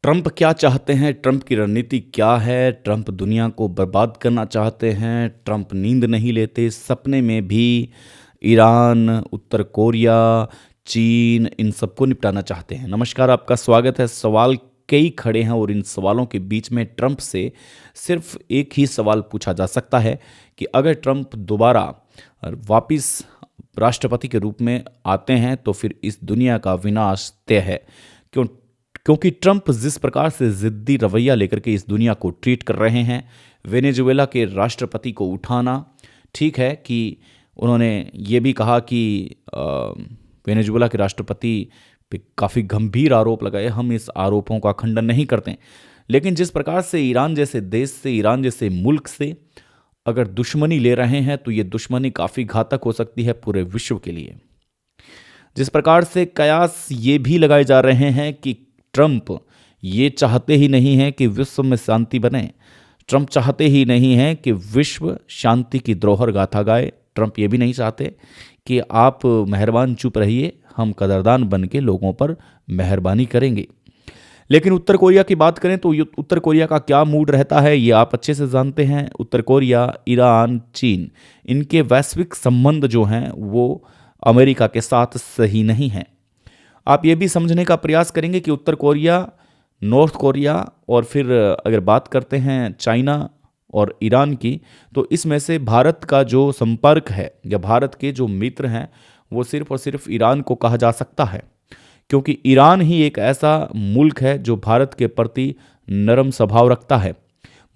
Trump क्या चाहते हैं? ट्रंप की रणनीति क्या है? ट्रंप दुनिया को बर्बाद करना चाहते हैं। ट्रंप नींद नहीं लेते, सपने में भी ईरान, उत्तर कोरिया, चीन इन सबको निपटाना चाहते हैं। नमस्कार, आपका स्वागत है। सवाल कई खड़े हैं और इन सवालों के बीच में ट्रंप से सिर्फ एक ही सवाल पूछा जा सकता है कि अगर ट्रंप दोबारा वापिस राष्ट्रपति के रूप में आते हैं तो फिर इस दुनिया का विनाश तय है। क्यों? क्योंकि ट्रंप जिस प्रकार से जिद्दी रवैया लेकर के इस दुनिया को ट्रीट कर रहे हैं, वेनेजुएला के राष्ट्रपति को उठाना, ठीक है कि उन्होंने ये भी कहा कि वेनेजुएला के राष्ट्रपति पे काफ़ी गंभीर आरोप लगाए। हम इस आरोपों का खंडन नहीं करते, लेकिन जिस प्रकार से ईरान जैसे देश से, ईरान जैसे मुल्क से अगर दुश्मनी ले रहे हैं तो ये दुश्मनी काफ़ी घातक हो सकती है पूरे विश्व के लिए। जिस प्रकार से कयास ये भी लगाए जा रहे हैं कि ट्रंप ये चाहते ही नहीं हैं कि विश्व में शांति बने। ट्रंप चाहते ही नहीं हैं कि विश्व शांति की द्रोहर गाथा गाए। ट्रंप ये भी नहीं चाहते कि आप मेहरबान चुप रहिए, हम कदरदान बन के लोगों पर मेहरबानी करेंगे। लेकिन उत्तर कोरिया की बात करें तो उत्तर कोरिया का क्या मूड रहता है ये आप अच्छे से जानते हैं। उत्तर कोरिया, ईरान, चीन, इनके वैश्विक संबंध जो हैं वो अमेरिका के साथ सही नहीं हैं। आप ये भी समझने का प्रयास करेंगे कि उत्तर कोरिया, नॉर्थ कोरिया और फिर अगर बात करते हैं चाइना और ईरान की, तो इसमें से भारत का जो संपर्क है या भारत के जो मित्र हैं वो सिर्फ और सिर्फ ईरान को कहा जा सकता है, क्योंकि ईरान ही एक ऐसा मुल्क है जो भारत के प्रति नरम स्वभाव रखता है।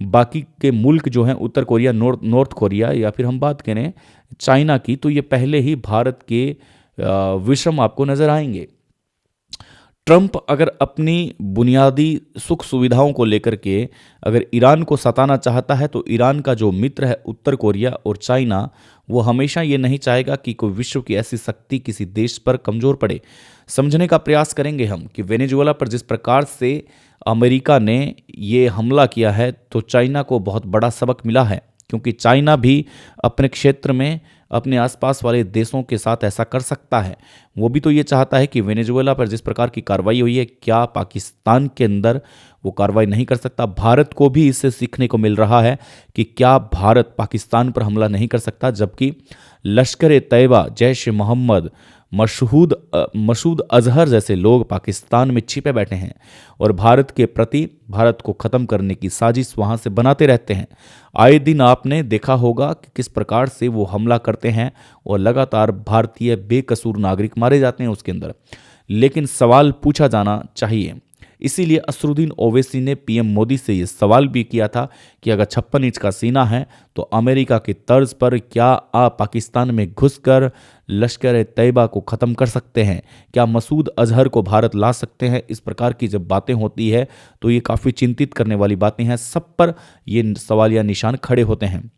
बाकी के मुल्क जो हैं उत्तर कोरिया, नॉर्थ कोरिया या फिर हम बात करें चाइना की, तो ये पहले ही भारत के विषम आपको नजर आएंगे। ट्रंप अगर अपनी बुनियादी सुख सुविधाओं को लेकर के अगर ईरान को सताना चाहता है तो ईरान का जो मित्र है उत्तर कोरिया और चाइना, वो हमेशा ये नहीं चाहेगा कि कोई विश्व की ऐसी शक्ति किसी देश पर कमज़ोर पड़े। समझने का प्रयास करेंगे हम कि वेनेजुएला पर जिस प्रकार से अमेरिका ने ये हमला किया है तो चाइना को बहुत बड़ा सबक मिला है, क्योंकि चाइना भी अपने क्षेत्र में अपने आसपास वाले देशों के साथ ऐसा कर सकता है। वो भी तो ये चाहता है कि वेनेजुएला पर जिस प्रकार की कार्रवाई हुई है, क्या पाकिस्तान के अंदर वो कार्रवाई नहीं कर सकता? भारत को भी इससे सीखने को मिल रहा है कि क्या भारत पाकिस्तान पर हमला नहीं कर सकता, जबकि लश्कर ए तैयबा, जैश ए मोहम्मद, मसूद अजहर जैसे लोग पाकिस्तान में छिपे बैठे हैं और भारत के प्रति, भारत को ख़त्म करने की साजिश वहाँ से बनाते रहते हैं। आए दिन आपने देखा होगा कि किस प्रकार से वो हमला करते हैं और लगातार भारतीय बेकसूर नागरिक मारे जाते हैं उसके अंदर। लेकिन सवाल पूछा जाना चाहिए, इसीलिए असरुद्दीन ओवैसी ने पीएम मोदी से ये सवाल भी किया था कि अगर 56 इंच का सीना है तो अमेरिका की तर्ज पर क्या आप पाकिस्तान में घुसकर लश्कर ए तैयबा को ख़त्म कर सकते हैं? क्या मसूद अजहर को भारत ला सकते हैं? इस प्रकार की जब बातें होती है तो ये काफ़ी चिंतित करने वाली बातें हैं। सब पर ये सवाल या निशान खड़े होते हैं।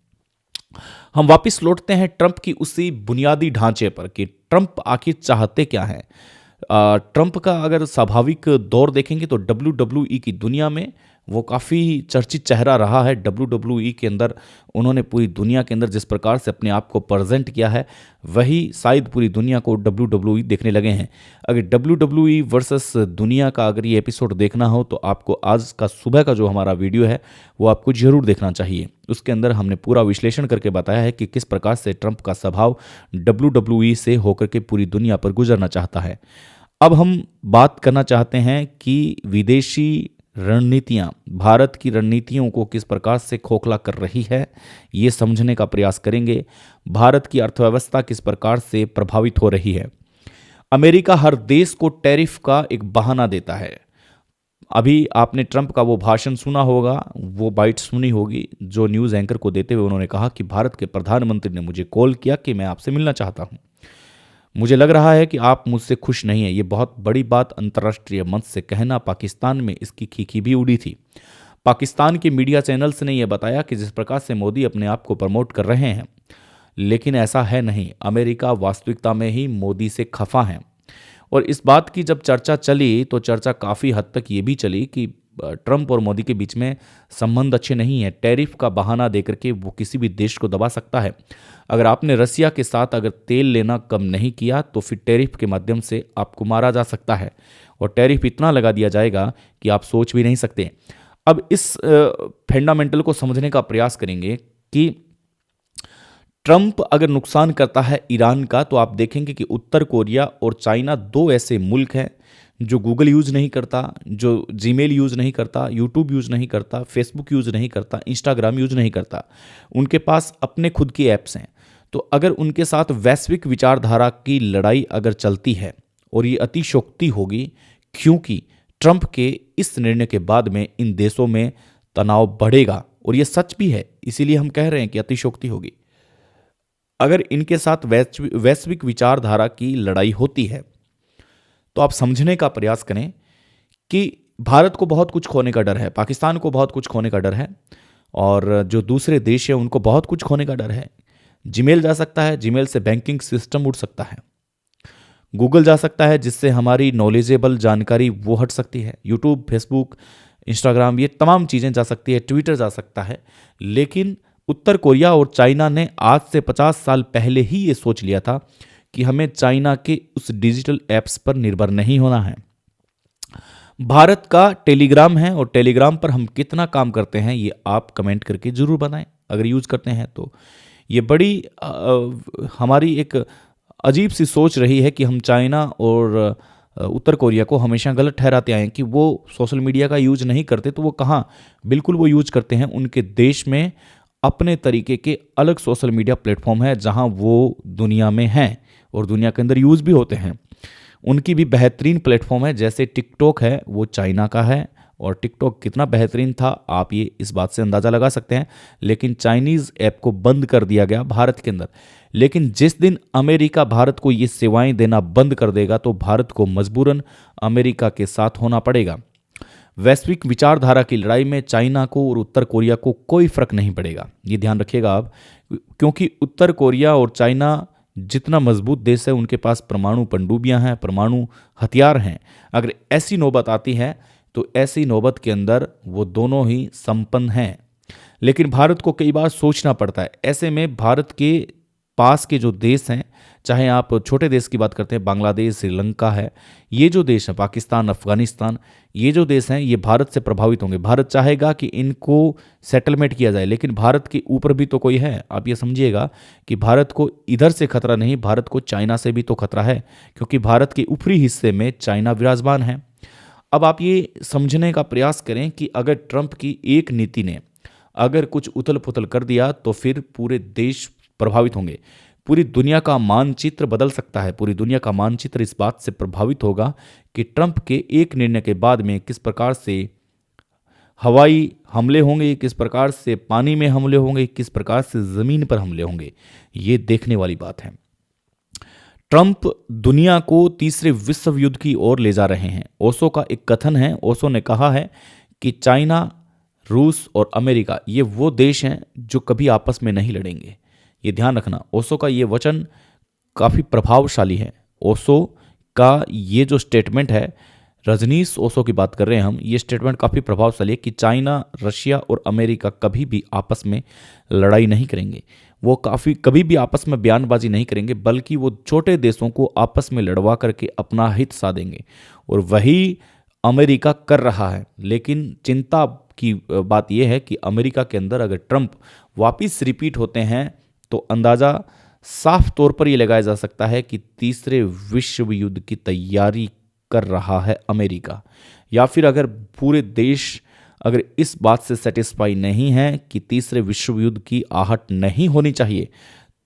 हम वापस लौटते हैं ट्रंप की उसी बुनियादी ढांचे पर कि ट्रंप आखिर चाहते क्या हैं। ट्रंप का अगर स्वाभाविक दौर देखेंगे तो WWE की दुनिया में वो काफ़ी चर्चित चेहरा रहा है। WWE के अंदर उन्होंने पूरी दुनिया के अंदर जिस प्रकार से अपने आप को प्रेजेंट किया है, वही शायद पूरी दुनिया को WWE देखने लगे हैं। अगर WWE वर्सेस दुनिया का अगर ये एपिसोड देखना हो तो आपको आज का सुबह का जो हमारा वीडियो है वो आपको जरूर देखना चाहिए। उसके अंदर हमने पूरा विश्लेषण करके बताया है कि किस प्रकार से ट्रंप का स्वभाव WWE से होकर के पूरी दुनिया पर गुजरना चाहता है। अब हम बात करना चाहते हैं कि विदेशी रणनीतियां भारत की रणनीतियों को किस प्रकार से खोखला कर रही है, ये समझने का प्रयास करेंगे। भारत की अर्थव्यवस्था किस प्रकार से प्रभावित हो रही है। अमेरिका हर देश को टैरिफ का एक बहाना देता है। अभी आपने ट्रंप का वो भाषण सुना होगा, वो बाइट सुनी होगी जो न्यूज़ एंकर को देते हुए उन्होंने कहा कि भारत के प्रधानमंत्री ने मुझे कॉल किया कि मैं आपसे मिलना चाहता हूँ। मुझे लग रहा है कि आप मुझसे खुश नहीं हैं। ये बहुत बड़ी बात अंतर्राष्ट्रीय मंच से कहना, पाकिस्तान में इसकी खीखी भी उड़ी थी। पाकिस्तान के मीडिया चैनल्स ने यह बताया कि जिस प्रकार से मोदी अपने आप को प्रमोट कर रहे हैं, लेकिन ऐसा है नहीं। अमेरिका वास्तविकता में ही मोदी से खफा है। और इस बात की जब चर्चा चली तो चर्चा काफ़ी हद तक ये भी चली कि ट्रंप और मोदी के बीच में संबंध अच्छे नहीं है। टैरिफ का बहाना देकर के वो किसी भी देश को दबा सकता है। अगर आपने रसिया के साथ अगर तेल लेना कम नहीं किया तो फिर टैरिफ के माध्यम से आपको मारा जा सकता है, और टैरिफ इतना लगा दिया जाएगा कि आप सोच भी नहीं सकते। अब इस फंडामेंटल को समझने का प्रयास करेंगे कि ट्रंप अगर नुकसान करता है ईरान का, तो आप देखेंगे कि उत्तर कोरिया और चाइना दो ऐसे मुल्क हैं जो गूगल यूज़ नहीं करता, जो जीमेल यूज़ नहीं करता, यूट्यूब यूज़ नहीं करता, फेसबुक यूज़ नहीं करता, इंस्टाग्राम यूज़ नहीं करता। उनके पास अपने खुद के ऐप्स हैं। तो अगर उनके साथ वैश्विक विचारधारा की लड़ाई अगर चलती है, और ये अतिशयोक्ति होगी, क्योंकि ट्रंप के इस निर्णय के बाद में इन देशों में तनाव बढ़ेगा, और ये सच भी है, इसीलिए हम कह रहे हैं कि अतिशयोक्ति होगी। अगर इनके साथ वैश्विक विचारधारा की लड़ाई होती है, तो आप समझने का प्रयास करें कि भारत को बहुत कुछ खोने का डर है, पाकिस्तान को बहुत कुछ खोने का डर है, और जो दूसरे देश हैं उनको बहुत कुछ खोने का डर है। जीमेल जा सकता है, जीमेल से बैंकिंग सिस्टम उड़ सकता है। गूगल जा सकता है, जिससे हमारी नॉलेजेबल जानकारी वो हट सकती है। यूट्यूब, फेसबुक, इंस्टाग्राम, ये तमाम चीज़ें जा सकती है। ट्विटर जा सकता है। लेकिन उत्तर कोरिया और चाइना ने आज से 50 साल पहले ही ये सोच लिया था कि हमें चाइना के उस डिजिटल ऐप्स पर निर्भर नहीं होना है। भारत का टेलीग्राम है, और टेलीग्राम पर हम कितना काम करते हैं ये आप कमेंट करके जरूर बताएं, अगर यूज़ करते हैं तो। ये बड़ी हमारी एक अजीब सी सोच रही है कि हम चाइना और उत्तर कोरिया को हमेशा गलत ठहराते आए हैं कि वो सोशल मीडिया का यूज नहीं करते। तो वो कहाँ, बिल्कुल वो यूज करते हैं। उनके देश में अपने तरीके के अलग सोशल मीडिया प्लेटफॉर्म है जहाँ वो दुनिया में हैं और दुनिया के अंदर यूज़ भी होते हैं। उनकी भी बेहतरीन प्लेटफॉर्म है, जैसे टिकटॉक है वो चाइना का है, और टिकटॉक कितना बेहतरीन था आप ये इस बात से अंदाज़ा लगा सकते हैं। लेकिन चाइनीज़ ऐप को बंद कर दिया गया भारत के अंदर। लेकिन जिस दिन अमेरिका भारत को ये सेवाएं देना बंद कर देगा, तो भारत को मजबूरन अमेरिका के साथ होना पड़ेगा। वैश्विक विचारधारा की लड़ाई में चाइना को और उत्तर कोरिया को कोई फर्क नहीं पड़ेगा, ये ध्यान रखिएगा आप, क्योंकि उत्तर कोरिया और चाइना जितना मजबूत देश है, उनके पास परमाणु पनडुब्बियां हैं, परमाणु हथियार हैं। अगर ऐसी नौबत आती है तो ऐसी नौबत के अंदर वो दोनों ही संपन्न हैं। लेकिन भारत को कई बार सोचना पड़ता है। ऐसे में भारत के पास के जो देश हैं, चाहे आप छोटे देश की बात करते हैं, बांग्लादेश, श्रीलंका है, ये जो देश हैं, पाकिस्तान, अफगानिस्तान, ये जो देश हैं, ये भारत से प्रभावित होंगे। भारत चाहेगा कि इनको सेटलमेंट किया जाए, लेकिन भारत के ऊपर भी तो कोई है। आप ये समझिएगा कि भारत को इधर से खतरा नहीं, भारत को चाइना से भी तो खतरा है, क्योंकि भारत के ऊपरी हिस्से में चाइना विराजमान है। अब आप ये समझने का प्रयास करें कि अगर ट्रंप की एक नीति ने अगर कुछ उथल पुथल कर दिया, तो फिर पूरे देश प्रभावित होंगे। पूरी दुनिया का मानचित्र बदल सकता है। पूरी दुनिया का मानचित्र इस बात से प्रभावित होगा कि ट्रंप के एक निर्णय के बाद में किस प्रकार से हवाई हमले होंगे, किस प्रकार से पानी में हमले होंगे, किस प्रकार से ज़मीन पर हमले होंगे। ये देखने वाली बात है। ट्रंप दुनिया को तीसरे विश्व युद्ध की ओर ले जा रहे हैं। ओशो का एक कथन है, ओशो ने कहा है कि चाइना, रूस और अमेरिका ये वो देश हैं जो कभी आपस में नहीं लड़ेंगे। ये ध्यान रखना, ओशो का ये वचन काफ़ी प्रभावशाली है। ओशो का ये जो स्टेटमेंट है, रजनीश ओशो की बात कर रहे हैं हम, ये स्टेटमेंट काफ़ी प्रभावशाली है कि चाइना, रशिया और अमेरिका कभी भी आपस में लड़ाई नहीं करेंगे। वो कभी भी आपस में बयानबाजी नहीं करेंगे, बल्कि वो छोटे देशों को आपस में लड़वा करके अपना हित साधेंगे, और वही अमेरिका कर रहा है। लेकिन चिंता की बात यह है कि अमेरिका के अंदर अगर ट्रंप वापस रिपीट होते हैं, तो अंदाज़ा साफ तौर पर यह लगाया जा सकता है कि तीसरे विश्व युद्ध की तैयारी कर रहा है अमेरिका। या फिर अगर पूरे देश अगर इस बात से सेटिस्फाई नहीं है कि तीसरे विश्व युद्ध की आहट नहीं होनी चाहिए,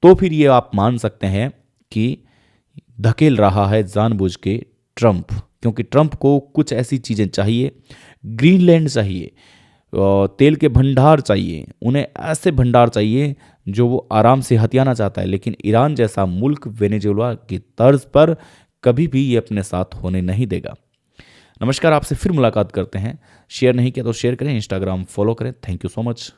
तो फिर ये आप मान सकते हैं कि धकेल रहा है जानबूझ के ट्रंप। क्योंकि ट्रंप को कुछ ऐसी चीज़ें चाहिए, ग्रीनलैंड चाहिए, तेल के भंडार चाहिए, उन्हें ऐसे भंडार चाहिए जो वो आराम से हथियाना चाहता है। लेकिन ईरान जैसा मुल्क वेनेजुएला की तर्ज पर कभी भी ये अपने साथ होने नहीं देगा। नमस्कार, आपसे फिर मुलाकात करते हैं। शेयर नहीं किया तो शेयर करें, इंस्टाग्राम फॉलो करें। Thank you so much.